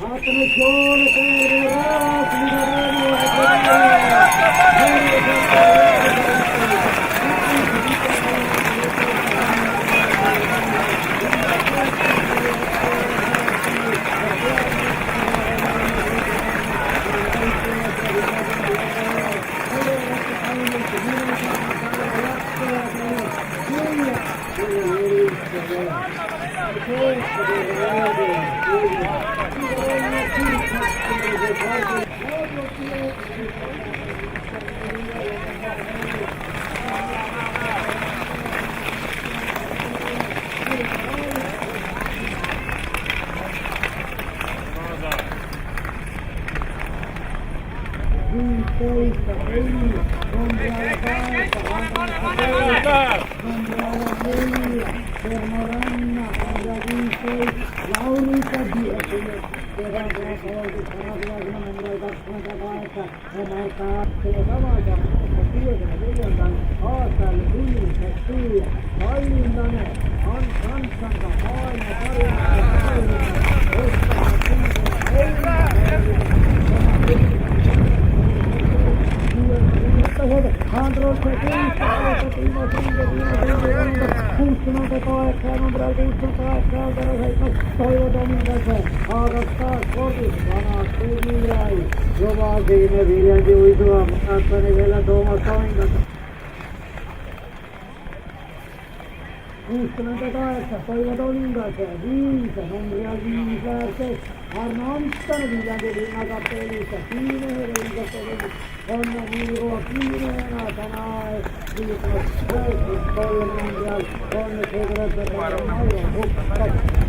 Attenzione per il toivotan ingaseen, viisa, Andrea viisaaseen, Arno Anttana viilanteen linnakapelissa, Kiineen linnakapelissa, Onna Niiroa Kiineenä tänään, viisaas, kolmen Andrea, onne seuraavaksi, Mairo, hukka,